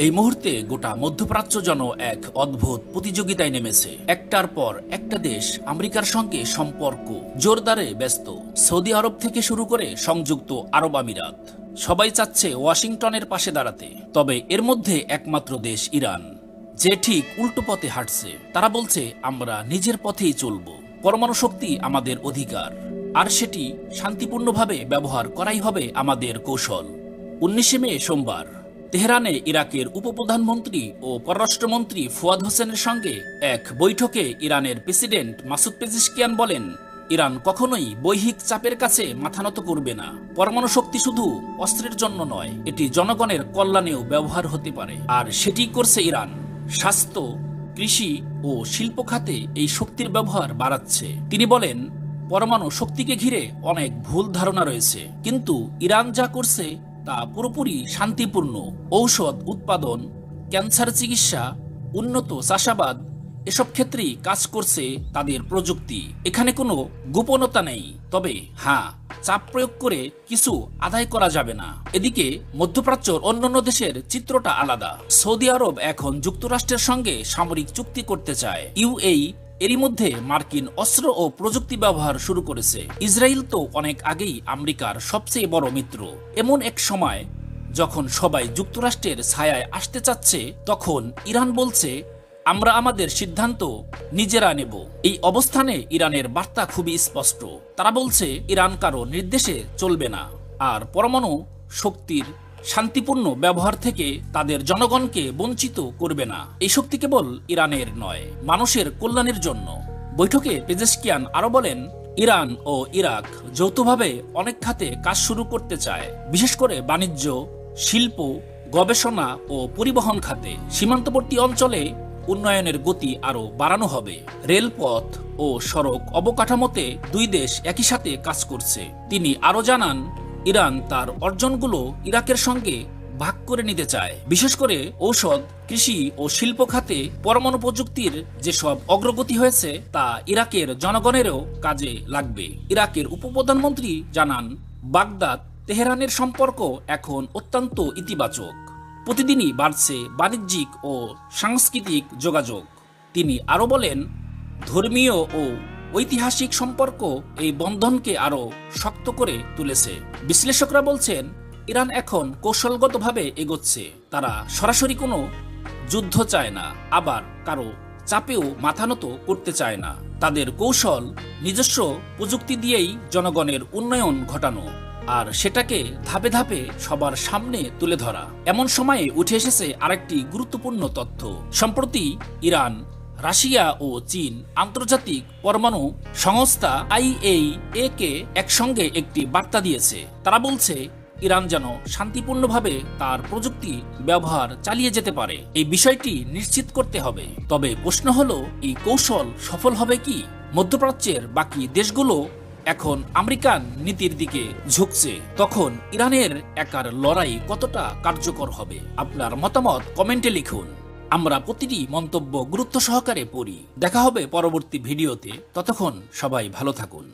এই মুহূর্তে গোটা মধ্যপ্রাচ্য যেন এক অদ্ভুত প্রতিযোগিতায় নেমেছে। একটার পর একটা দেশ আমেরিকার সঙ্গে সম্পর্ক জোরদারে ব্যস্ত। সৌদি আরব থেকে শুরু করে সংযুক্ত আরব আমিরাত সবাই চাচ্ছে ওয়াশিংটনের পাশে দাঁড়াতে। তবে এর মধ্যে একমাত্র দেশ ইরান, যে ঠিক উল্টো পথে হাঁটছে। তারা বলছে, আমরা নিজের পথেই চলব, পরমাণু শক্তি আমাদের অধিকার, আর সেটি শান্তিপূর্ণভাবে ব্যবহার করাই হবে আমাদের কৌশল। 19 মে সোমবার তেহরানে ইরাকের উপপ্রধানমন্ত্রী ও পররাষ্ট্রমন্ত্রী ফুয়াদ হোসেনের সঙ্গে এক বৈঠকে ইরানের প্রেসিডেন্ট মাসুদ পেজিশকিয়ান বলেন, ইরান কখনোই বৈশ্বিক চাপের কাছে মাথা নত করবে না। পরমাণু শক্তি শুধু অস্ত্রের জন্য নয়, এটি জনগণের কল্যাণেও ব্যবহার হতে পারে, আর সেটি করছে ইরান। স্বাস্থ্য, কৃষি ও শিল্প খাতে এই শক্তির ব্যবহার বাড়াচ্ছে। তিনি বলেন, পরমাণু শক্তিকে ঘিরে অনেক ভুল ধারণা রয়েছে, কিন্তু ইরান যা করছে তা পুরোপুরি শান্তিপূর্ণ। ঔষধ উৎপাদন, ক্যান্সার চিকিৎসা, উন্নত চাষাবাদ, এসব ক্ষেত্রেই কাজ করছে তাদের প্রযুক্তি। এখানে কোনো গোপনতা নেই। তবে হ্যাঁ, চাপ প্রয়োগ করে কিছু আদায় করা যাবে না। এদিকে মধ্যপ্রাচ্যর অন্যান্য দেশের চিত্রটা আলাদা। সৌদি আরব এখন যুক্তরাষ্ট্রের সঙ্গে সামরিক চুক্তি করতে চায়। ইউএই এরই মধ্যে মার্কিন অস্ত্র ও প্রযুক্তি ব্যবহার শুরু করেছে। ইসরায়েল তো অনেক আগেই আমেরিকার সবচেয়ে বড় মিত্র। এমন এক সময় যখন সবাই যুক্তরাষ্ট্রের ছায়ায় আসতে চাচ্ছে, তখন ইরান বলছে, আমরা আমাদের সিদ্ধান্ত নিজেরা নেব। এই অবস্থানে ইরানের বার্তা খুবই স্পষ্ট। তারা বলছে, ইরান কারো নির্দেশে চলবে না, আর পরমাণু শক্তির শান্তিপূর্ণ ব্যবহার থেকে তাদের জনগণকে বঞ্চিত করবে না। এই শক্তি কেবল ইরানের নয়, মানুষের কল্যাণের জন্য। বৈঠকে পেজেশকিয়ান আরো বলেন, ইরান ও ইরাক যৌথভাবে অনেক খাতে কাজ শুরু করতে চায়, বিশেষ করে বাণিজ্য, শিল্প, গবেষণা ও পরিবহন খাতে। সীমান্তবর্তী অঞ্চলে উন্নয়নের গতি আরো বাড়ানো হবে। রেলপথ ও সড়ক অবকাঠামোতে দুই দেশ একই সাথে কাজ করছে। তিনি আরো জানান, ইরান তার অর্জনগুলো ইরাকের সঙ্গে ভাগ করে নিতে চায়, বিশেষ করে ঔষধ, কৃষি ও শিল্প খাতে পরমাণু প্রযুক্তির যেসব অগ্রগতি হয়েছে তা ইরাকের জনগণেরও কাজে লাগবে। ইরাকের উপপ্রধানমন্ত্রী জানান, বাগদাদ তেহরানের সম্পর্ক এখন অত্যন্ত ইতিবাচক। প্রতিদিনই বাড়ছে বাণিজ্যিক ও সাংস্কৃতিক যোগাযোগ। তিনি আরো বলেন, ধর্মীয় ও ঐতিহাসিক সম্পর্ক এই বন্ধনকে আরো শক্ত করে তুলেছে। বিশ্লেষকরা বলছেন, ইরান এখন কৌশলগতভাবে এগোচ্ছে। তারা সরাসরি কোনো যুদ্ধ চায় না, আবার কারো চাপেও মাথা নত করতে চায় না। তাদের কৌশল নিজস্ব প্রযুক্তি দিয়েই জনগণের উন্নয়ন ঘটানো, আর সেটাকে ধাপে ধাপে সবার সামনে তুলে ধরা। এমন সময়ে উঠে এসেছে আরেকটি গুরুত্বপূর্ণ তথ্য। সম্প্রতি ইরান, রাশিয়া ও চীন আন্তর্জাতিক পরমাণু সংস্থা IAEA কে একসঙ্গে একটি বার্তা দিয়েছে। তারা বলছে, ইরান যেন শান্তিপূর্ণভাবে তার প্রযুক্তি ব্যবহার চালিয়ে যেতে পারে। এই বিষয়টি নিশ্চিত করতে হবে। তবে প্রশ্ন হলো, এই কৌশল সফল হবে কি? মধ্যপ্রাচ্যের বাকি দেশগুলো এখন আমেরিকান নীতির দিকে ঝুঁকছে। তখন ইরানের একার লড়াই কতটা কার্যকর হবে? আপনার মতামত কমেন্টে লিখুন। আমরা প্রতিটি মন্তব্য গুরুত্ব সহকারে পড়ি। দেখা হবে পরবর্তী ভিডিওতে। ততক্ষণ সবাই ভালো থাকুন।